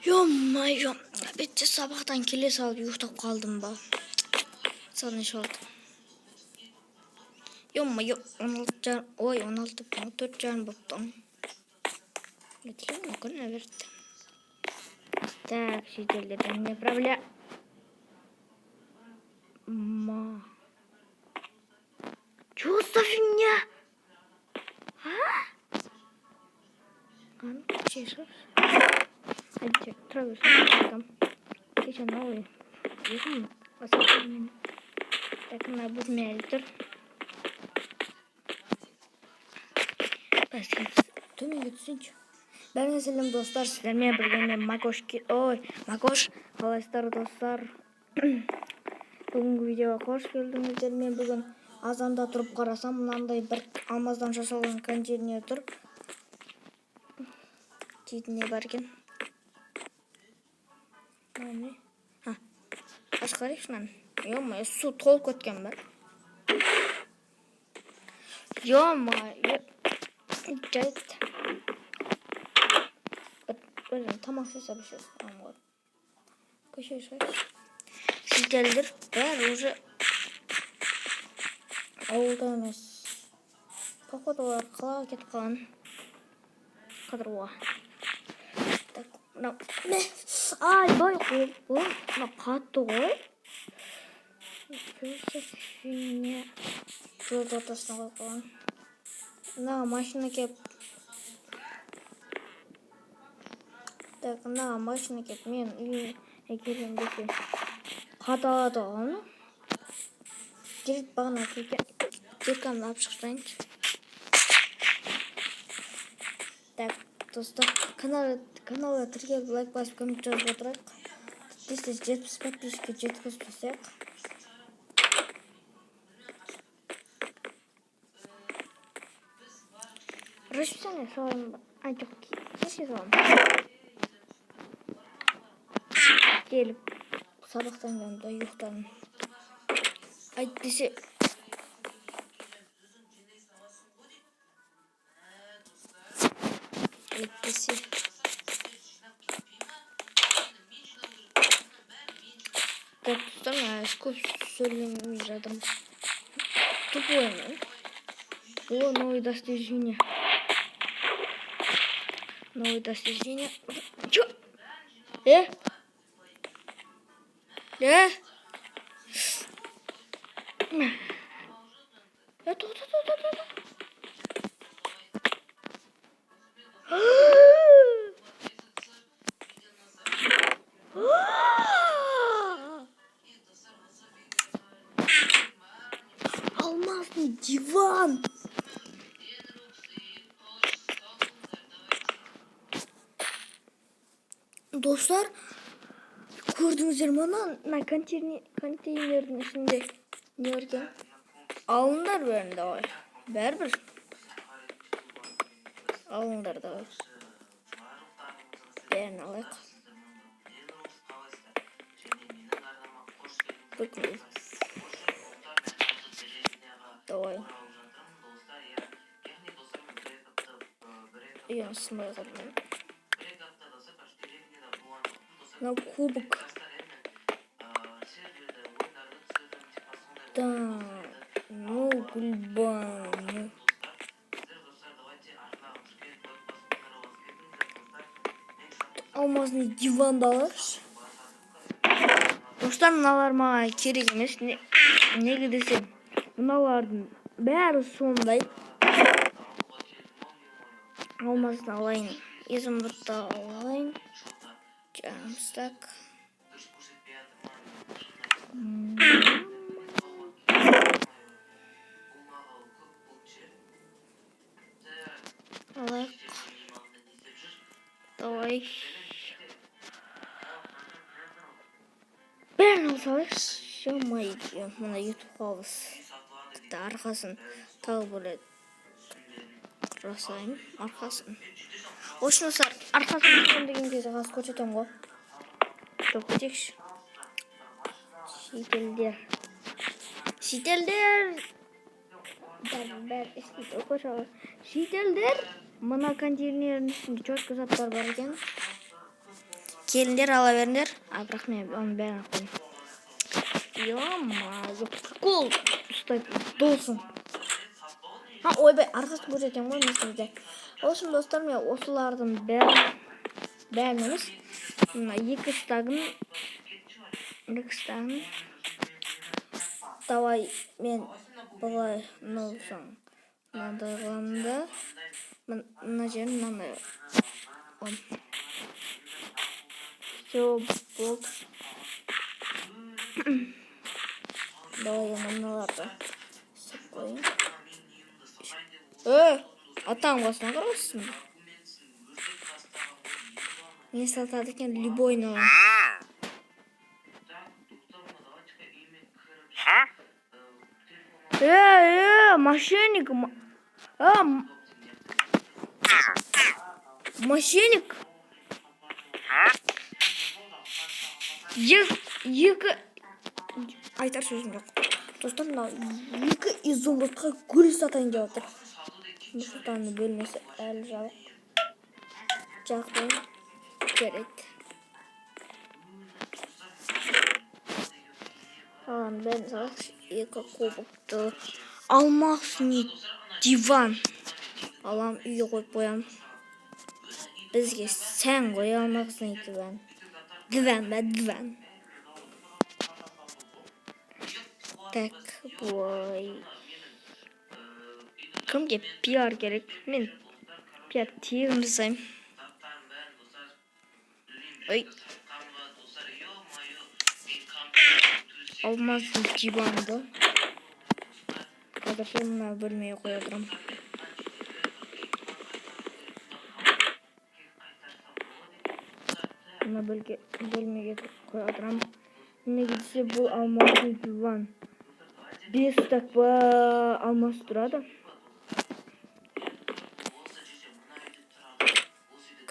Yo-mayo. Bitti sabahtan kile saldı yuhtap kaldım ba. Sana iş oldu. Yo-mayo 16 can. Oy 16 4 can baptım. Летим, около наверх. Так, сидели, это не проблема. Чё за фигня? А? Ну, чешешь. Хотите, травишь там. Еще новый. Видим, посмотрим. Так, она будет мельтер. Тüm gitsin. Ben selam dostlar, sizlerle birlikte Makoş Makoş arkadaşlar dostlar. Bugünkü videoya hoş geldiniz. Men bugün azanda turup qarasam, mынандай bir алмаздан жасалған контейнер тұр. Дейтін не бар екен? Міне. Ашқарайықшы мынаны. Ё-моё, су толып кеткен бар. Ё-моё. Жайт. Böyle tam aksesuar bir şey var. Köşeye şöyle. Silkelir. Ben уже ауылда емес. Походу олар қалаға кетіп қалған. Қыдыруға. Так, мынау. Ай, бай қой. Мынау қатты ғой. Фигня. Жол ортасына қойып қалған. Мына машина кеп. Так, мына машина кеп. Мен үйге келген беке. Қаталады оны. Дерет бағына келген. Дерканы алып шықсайыншы. Так, достар, каналға тіркеліп лайк басып коммент жазып отырайық. Тез 70 подписчикке жеткізіп тастайық. Расписание салайын ба? Жоқ, кеше саламын. Келіп сабақтан келгенде ұйықтадым. Әйтпесе так, достар, көп сөйлемей жатырмын. Тупой мен. О, новые достижения. Новые достижения. Чё? Алмазный диван. Dostlar, gördüğünüz mına konteynerin içinde ne varken alınlar bende var. Berber. Alınlar da var. Ben alayım. Bakın. Давай. Я смотрю. На кубок. Да, ну гульбан. Алмазный диван алайықшы. Достар, мыналар маған керек емес. Неге десем, мыналардың бәрі сондай. Алмазды алайын. Изумрудты алайын. Jamstack. Давай. Ben alsayız. Ё-моё, мына YouTube қалыз. Арқасын тағы böyle жасайын. Арқасын. Ошын осар, арқасын деген кезде қаз көтетем ғой. Жоқ, көтекші. Шетелдер. Бәр, істейді, оқы шалы. Шетелдер. Мына контейнердің үстінде четко заттар бар екен. Келіңдер, ала беріңдер. Бірақ мен оның бәрін алып қоямын. Ё-ма-ё, прикол ұстап досым. Ойбай, арқасын көрсетемін ғой мен. Olsun dostlar, мен осылардың бәрін емес. Мына екі стагын давай мен былай нолсаң мынандай қыламын да мына жерін мынандай все болды. Давай енді мыналарды сып қойын. Атаң басына қарасың. Не сатады екен, любойны алам. Мошенник. Мошенник. Екі айтар сөзім жоқ. Достар, мынау екі изумрудқа гүл сатайын деп отыр. Нұрсұлтанның бөлмесі әлі жабық. Жақын керек. Ben екі кубокты алмақсыне диван алам, үйге қойып қоям. Бізге сән қоя алмақсыне диван. Диван. Так, бой. Кімге пиар керек? Мен пиар тегін жасаймын. Ой. Алмаздың диванды. Қазір мына бөлмеге қоя тұрам. Мына бөлмеге қоя тұрам. Негізі бұл алмаздың диван. 5 стак алмаз тұрады.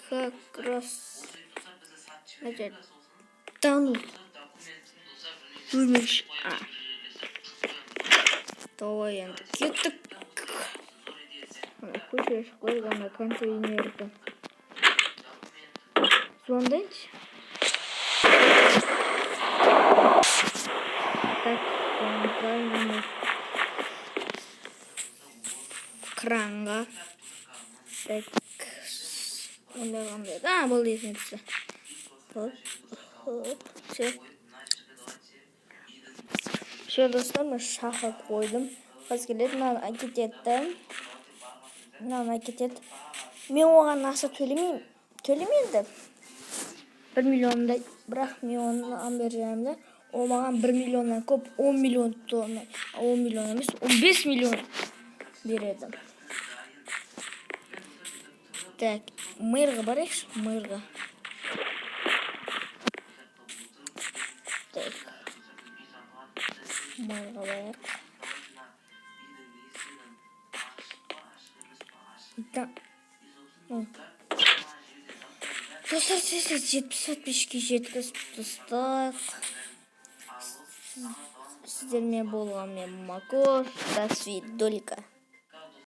Как раз тану. Жүрмекші. Давай енді кеттік. Көшеге қойғанда контейнерді звондайыншы. Так, звондайын кранға. Так, қандай. Бұл дейсің түсі. Все. Все, достар, мен шақырып қойдым. Қыз келеді, мынаны әкетеді. Мен оған ақша төлемейді. 1 миллиондай, бірақ мен оны беремін да. О маған 1 миллионнан көп, 10 миллион тонна, 10 миллион емес, 15 миллион береді. Так, мэрға барайықшы, мэрға. Так, мэрға барайық. Да. Достар, сіздер 75-ке жеткізіп достар. Сіздермен болған мен Макош. До свидолика.